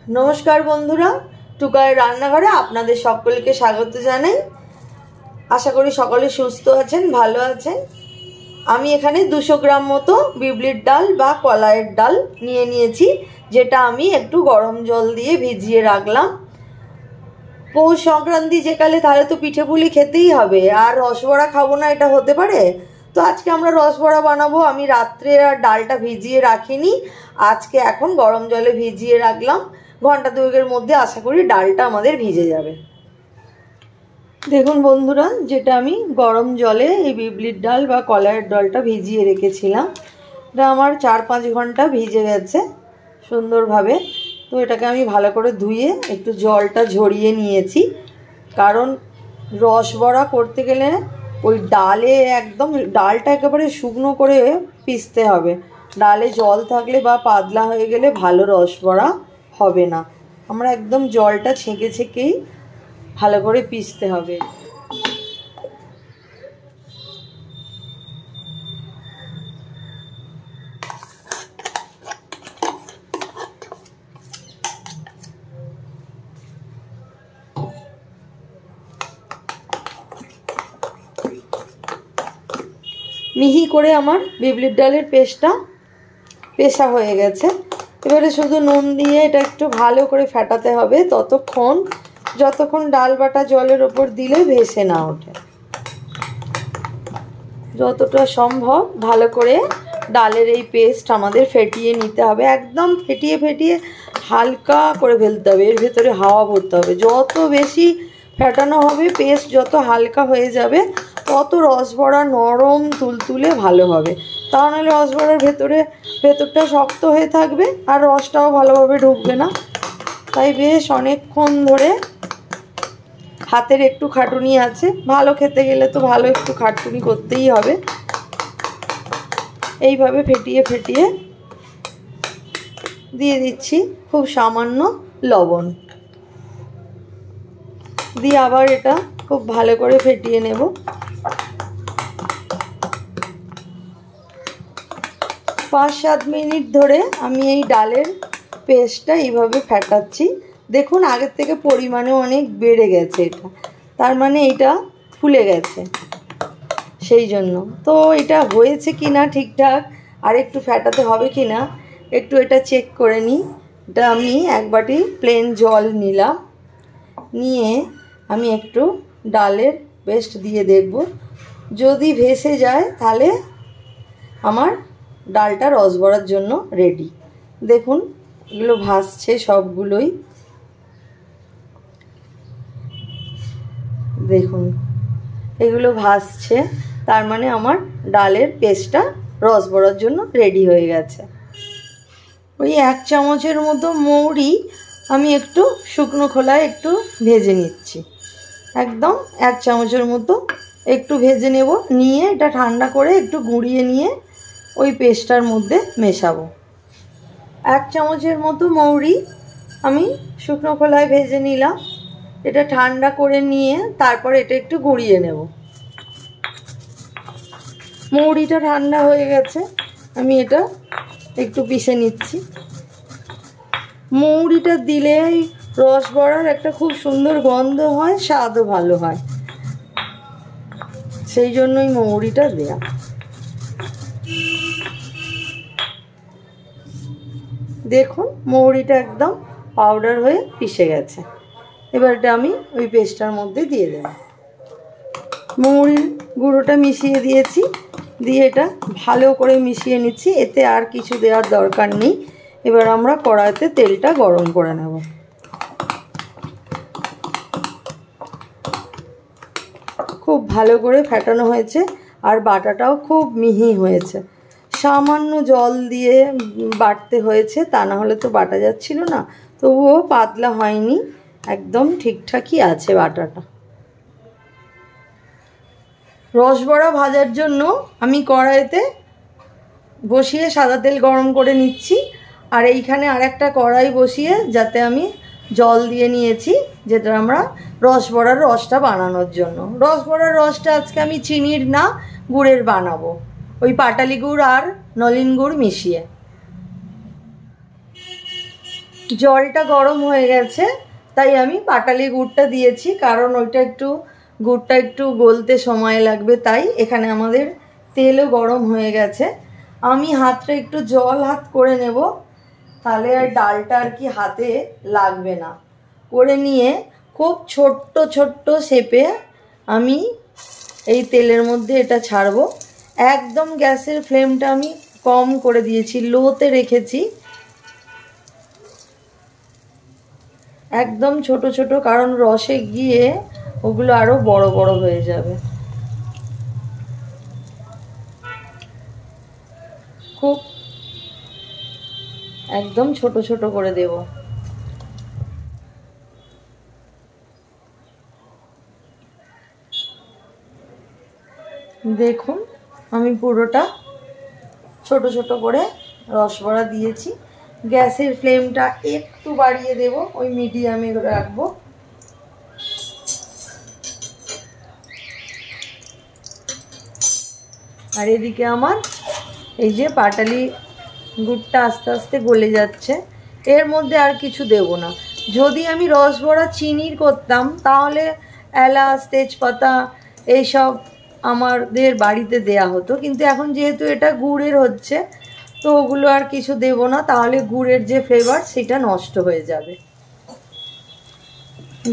नमस्कार बंधुरा टुकाय रान्नाघरे आपनादेर सकलके स्वागत जानाई। आशा करी सकले सुस्थ आछेन भालो आछेन। आमी एखाने 200 ग्राम मतो बिबलिर डाल बा कलाइर डाल निये नियेछि, जेटा आमी एकटु गरम जल दिए भिजिए राखलाम। पौष संक्रांति जेकाले ताहले तो पिठे पुली खेतेई हबे, आर रसबड़ा खाबो ना एटा होते पारे? तो आज के आमरा रसबड़ा बानाबो। आमी रात्रे आर डालटा भिजिए राखिनी, आज के एखन गरम जले भिजिए राखलाम। घंटा दुएकेर मध्य आशा करी डालटा आमादेर भिजे जाबे। देखुन बंधुरा, जेटा आमी गरम जले এই বিবলির ডাল বা কলাইয়ের ডালটা ভিজিয়ে রেখেছিলাম, এটা আমার 4-5 ঘন্টা ভিজে গেছে সুন্দরভাবে। তো এটাকে আমি ভালো করে ধুয়ে একটু জলটা ঝরিয়ে নিয়েছি, কারণ রসবড়া করতে গেলে ওই ডালে একদম ডালটা একেবারে শুকনো করে পিষতে হবে। ডালে জল থাকলে বা পাতলা হয়ে গেলে ভালো রসবড়া হবে না। আমরা একদম জলটা ছেঁকে ছেঁকেই ভালো করে পিষতে হবে। মিহি করে আমার বিবলির ডালের পেস্টটা পেশা হয়ে গেছে। এবারে শুধু নুন দিয়ে এটা একটু ভালো করে ফেটাতে হবে যতক্ষণ ডাল বাটা জলের উপর দিলে ভেসে না ওঠে। যতটা সম্ভব ভালো করে ডালের এই পেস্ট আমাদের ফেটিয়ে নিতে হবে। একদম ফেটিয়ে হালকা করে ফেলতে হবে, এর ভেতরে হাওয়া ভরতে হবে। যত বেশি ফেটানো হবে পেস্ট, যত হালকা হয়ে যাবে তত রসবড়া নরম তুলতুলে ভালো হবে। তা নাহলে রসবড়ার ভেতরটা শক্ত হয়ে থাকবে আর রসটাও ভালোভাবে ঢুকবে না। তাই বেশ অনেকক্ষণ ধরে হাতের একটু খাটুনি আছে, ভালো খেতে গেলে তো ভালো একটু খাটুনি করতেই হবে। এইভাবে ফেটিয়ে দিয়ে দিচ্ছি খুব সামান্য লবণ দিয়ে, আবার এটা খুব ভালো করে ফেটিয়ে নেব। 5-7 মিনিট ধরে আমি এই ডালের পেস্টটা এইভাবে ফেটাচ্ছি। দেখুন আগের থেকে পরিমাণে অনেক বেড়ে গেছে এটা, তার মানে এটা ফুলে গেছে। সেই জন্য তো এটা হয়েছে কি না ঠিকঠাক, আর একটু ফেটাতে হবে কি না একটু এটা চেক করে নিই। এটা আমি এক বাটি প্লেন জল নিলাম, নিয়ে আমি একটু ডালের পেস্ট দিয়ে দেখব। যদি ভেসে যায় তাহলে আমার ডালটা রসবড়ার জন্য রেডি। দেখুন এগুলো ভাসছে সবগুলোই, দেখুন এগুলো ভাসছে, তার মানে আমার ডালের পেস্টটা রসবড়ার জন্য রেডি হয়ে গেছে। ওই 1 চামচের মতো মৌরি আমি একটু শুকনো খোলায় একটু ভেজে নিচ্ছি। একদম 1 চামচের মতো একটু ভেজে নেব, নিয়ে এটা ঠান্ডা করে একটু গুঁড়িয়ে নিয়ে ওই পেস্টটার মধ্যে মেশাবো। 1 চামচের মতো মৌরি আমি শুকনো খোলায় ভেজে নিলাম। এটা ঠান্ডা করে নিয়ে তারপর এটা একটু গুঁড়িয়ে নেব। মৌরিটা ঠান্ডা হয়ে গেছে, আমি এটা একটু পিষে নিচ্ছি। মৌরিটা দিলেই রসবড়ার একটা খুব সুন্দর গন্ধ হয়, স্বাদও ভালো হয়, সেই জন্যই মৌরিটা দেয়া। দেখুন মৌরিটা একদম পাউডার হয়ে পিষে গেছে। এবার এটা আমি ওই পেস্টটার মধ্যে দিয়ে দেব। মৌরির গুঁড়োটা মিশিয়ে দিয়েছি, দিয়ে এটা ভালো করে মিশিয়ে নিচ্ছি। এতে আর কিছু দেওয়ার দরকার নেই। এবার আমরা কড়াইতে তেলটা গরম করে নেব। খুব ভালো করে ফেটানো হয়েছে আর বাটাটাও খুব মিহি হয়েছে। সামান্য জল দিয়ে বাটতে হয়েছে, তা না হলে তো বাটা যাচ্ছিল না। তবুও পাতলা হয়নি, একদম ঠিকঠাকই আছে বাটাটা। রসবড়া ভাজার জন্য আমি কড়াইতে বসিয়ে সাদা তেল গরম করে নিচ্ছি, আর এইখানে আরেকটা কড়াই বসিয়ে যাতে আমি জল দিয়ে নিয়েছি, যেটা আমরা রসবড়ার রসটা বানানোর জন্য। রসবড়ার রসটা আজকে আমি চিনির না গুড়ের বানাবো, ওই পাটালি গুড় আর নলিন গুড় মিশিয়ে। জলটা গরম হয়ে গেছে, তাই আমি পাটালি গুড়টা দিয়েছি, কারণ ওইটা গুড়টা একটু গলতে সময় লাগবে। তাই এখানে আমাদের তেলও গরম হয়ে গেছে। আমি হাতটা একটু জল হাত করে নেব, তাহলে আর ডালটা আর কি হাতে লাগবে না। করে নিয়ে খুব ছোট্ট ছোট্ট শেপে আমি এই তেলের মধ্যে এটা ছাড়বো। একদম গ্যাসের ফ্লেমটা আমি কম করে দিয়েছি, লোতে রেখেছি। একদম ছোট ছোট, কারণ রসে গিয়ে ওগুলো আরো বড় বড় হয়ে যাবে। খুব একদম ছোট ছোট করে দেব। দেখুন আমি পুরোটা ছোট ছোট করে রসবড়া দিয়েছি। গ্যাসের ফ্লেমটা একটু বাড়িয়ে দেব, ওই মিডিয়ামে রাখবো। আর এদিকে আমার এই যে পাটালি গুড়টা আস্তে আস্তে গলে যাচ্ছে। এর মধ্যে আর কিছু দেব না। যদি আমি রসবড়া চিনির করতাম তাহলে এলাচ, তেজপাতা এইসব আমাদের বাড়িতে দেয়া হতো, কিন্তু এখন যেহেতু এটা গুড়ের হচ্ছে, তো ওগুলো আর কিছু দেব না, তাহলে গুড়ের যে ফ্লেভার সেটা নষ্ট হয়ে যাবে।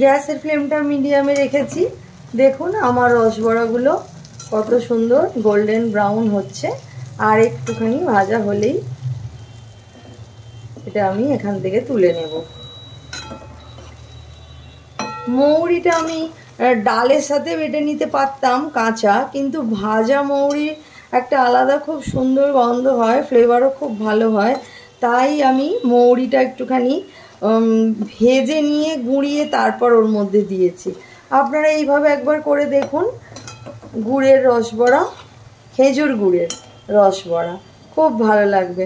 গ্যাসের ফ্লেমটা মিডিয়ামে রেখেছি। দেখুন আমার রসবড়াগুলো কত সুন্দর গোল্ডেন ব্রাউন হচ্ছে। আর একটুখানি ভাজা হলেই এটা আমি এখান থেকে তুলে নেব। মৌরিটা আমি ডালের সাথে বেটে নিতে পারতাম কাঁচা, কিন্তু ভাজা মৌরি একটা আলাদা খুব সুন্দর গন্ধ হয়, ফ্লেভারও খুব ভালো হয়। তাই আমি মৌরিটা একটুখানি ভেজে নিয়ে গুঁড়িয়ে তারপর ওর মধ্যে দিয়েছি। আপনারা এইভাবে একবার করে দেখুন। গুড়ের রসবড়া, খেজুর গুড়ের রসবড়া খুব ভালো লাগবে।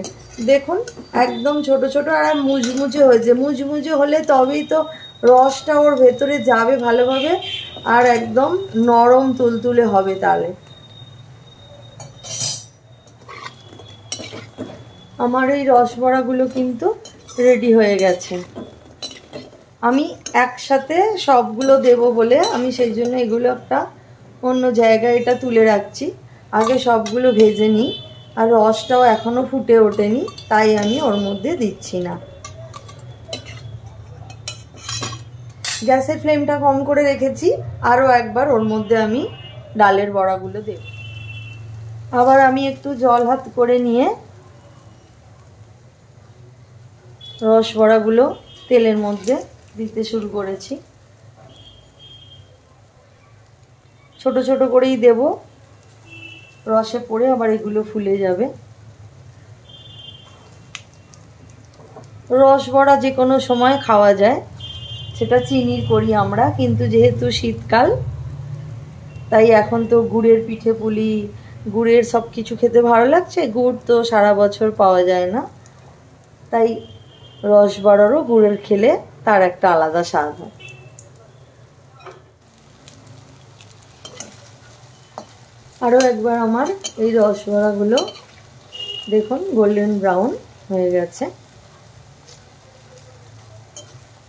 দেখুন একদম ছোট ছোট আর মুচমুচে হয়েছে। মুচমুচে হলে তবেই তো রসটা ওর ভেতরে যাবে ভালোভাবে, আর একদম নরম তুলতুলে হবে। তাহলে আমার এই রসবড়াগুলো কিন্তু রেডি হয়ে গেছে। আমি একসাথে সবগুলো দেব বলে আমি সেই জন্য এগুলো একটা অন্য জায়গায় এটা তুলে রাখছি। আগে সবগুলো ভেজে নিই, আর রসটাও এখনও ফুটে ওঠেনি, তাই আমি ওর মধ্যে দিচ্ছি না। গ্যাসের ফ্লেমটা কম করে রেখেছি। আরও একবার ওর মধ্যে আমি ডালের বড়াগুলো দেব। আবার আমি একটু জল হাত করে নিয়ে রসবড়াগুলো তেলের মধ্যে দিতে শুরু করেছি। ছোট ছোট করেই দেব, রসে পড়ে আবার এগুলো ফুলে যাবে। রসবড়া যে কোনো সময় খাওয়া যায়, সেটা চিনির করি আমরা, কিন্তু যেহেতু শীতকাল তাই এখন তো গুড়ের পিঠে পুলি, গুড়ের সব কিছু খেতে ভালো লাগছে। গুড় তো সারা বছর পাওয়া যায় না, তাই রসবড়ারও গুড়ের খেলে তার একটা আলাদা স্বাদ হয়। আরও একবার আমার এই রসবড়াগুলো দেখুন গোল্ডেন ব্রাউন হয়ে গেছে।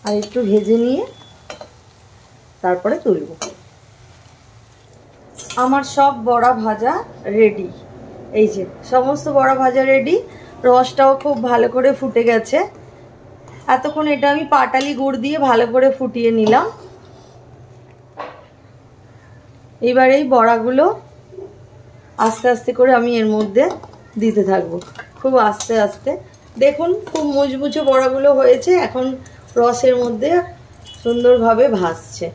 আর একটু ভেজে নিয়ে তারপরে তুলব। আমার সব বড়া ভাজা রেডি। এই যে সমস্ত বড়া ভাজা রেডি। রসটাও খুব ভালো করে ফুটে গেছে। এতক্ষণ এটা আমি পাটালি গুড় দিয়ে ভালো করে ফুটিয়ে নিলাম। এবার এই বড়াগুলো আস্তে আস্তে করে আমি এর মধ্যে দিতে থাকবো, খুব আস্তে আস্তে। দেখুন খুব মুচমুচে বড়াগুলো হয়েছে, এখন রসের মধ্যে সুন্দরভাবে ভাসছে।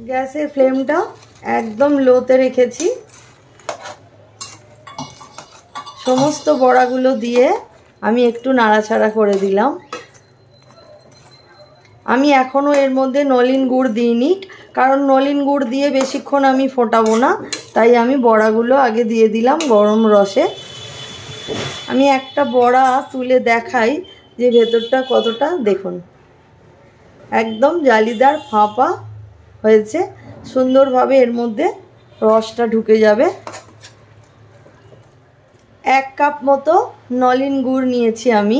গ্যাসের ফ্লেমটা একদম লোতে রেখেছি। সমস্ত বড়াগুলো দিয়ে আমি একটু নাড়াচাড়া করে দিলাম। আমি এখনও এর মধ্যে নলেন গুড় দিইনি, কারণ নলেন গুড় দিয়ে বেশিক্ষণ আমি ফোটাবো না, তাই আমি বড়াগুলো আগে দিয়ে দিলাম গরম রসে। আমি একটা বড়া তুলে দেখাই যে ভেতরটা কতটা, দেখুন একদম জালিদার ফাঁপা হয়েছে। সুন্দরভাবে এর মধ্যে রসটা ঢুকে যাবে। 1 কাপ মতো নলেন গুড় নিয়েছি আমি,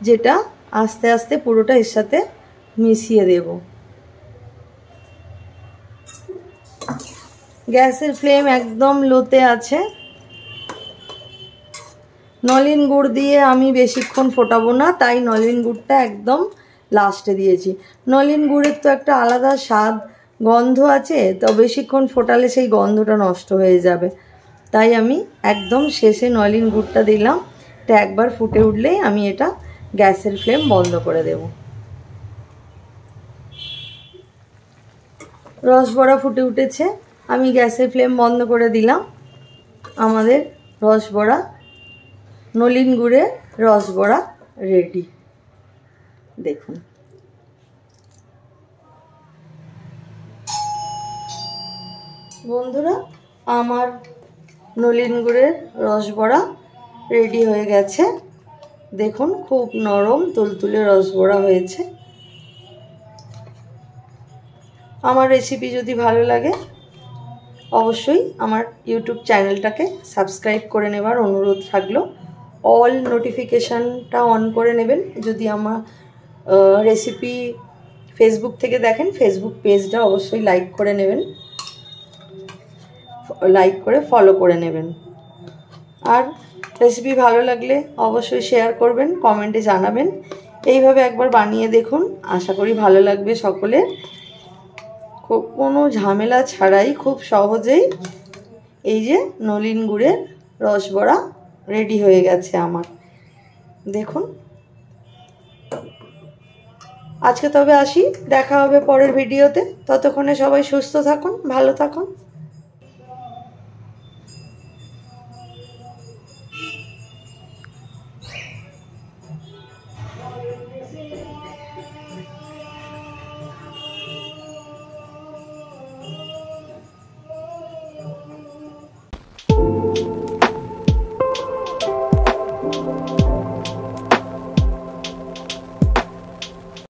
যেটা আস্তে আস্তে পুরোটা এর সাথে মিশিয়ে দেব। গ্যাসের ফ্লেম একদম লোতে আছে। নলেন গুড় দিয়ে আমি বেশিক্ষণ ফোটাবো না, তাই নলেন গুড়টা একদম লাস্টে দিয়েছি। নলেন গুড়ের তো একটা আলাদা স্বাদ গন্ধ আছে, তো বেশিক্ষণ ফোটালে সেই গন্ধটা নষ্ট হয়ে যাবে, তাই আমি একদম শেষে নলেন গুড়টা দিলাম। এটা একবার ফুটে উঠলেই আমি এটা গ্যাসের ফ্লেম বন্ধ করে দেব। রসবড়া ফুটে উঠেছে, আমি গ্যাসের ফ্লেম বন্ধ করে দিলাম। আমাদের রসবড়া, নলেন গুড়ের রসবড়া রেডি। দেখুন, বন্ধুরা আমার নলেন গুড়ের রসবড়া রেডি হয়ে গেছে। দেখুন খুব নরম তুলতুলে রসবড়া হয়েছে। আমার রেসিপি যদি ভালো লাগে অবশ্যই আমার ইউটিউব চ্যানেলটাকে সাবস্ক্রাইব করে নেবার অনুরোধ থাকলো। অল নোটিফিকেশানটা অন করে নেবেন। যদি আমার রেসিপি ফেসবুক থেকে দেখেন, ফেসবুক পেজটা অবশ্যই লাইক করে নেবেন, লাইক করে ফলো করে নেবেন। আর রেসিপি ভালো লাগলে অবশ্যই শেয়ার করবেন, কমেন্টে জানাবেন। এইভাবে একবার বানিয়ে দেখুন, আশা করি ভালো লাগবে সকলের। কোনো ঝামেলা ছাড়াই খুব সহজেই এই যে নলেন গুড়ের রসবড়া রেডি হয়ে গেছে আমার। দেখুন, আজকে তবে আসি, দেখা হবে পরের ভিডিওতে। ততক্ষণে সবাই সুস্থ থাকুন, ভালো থাকুন।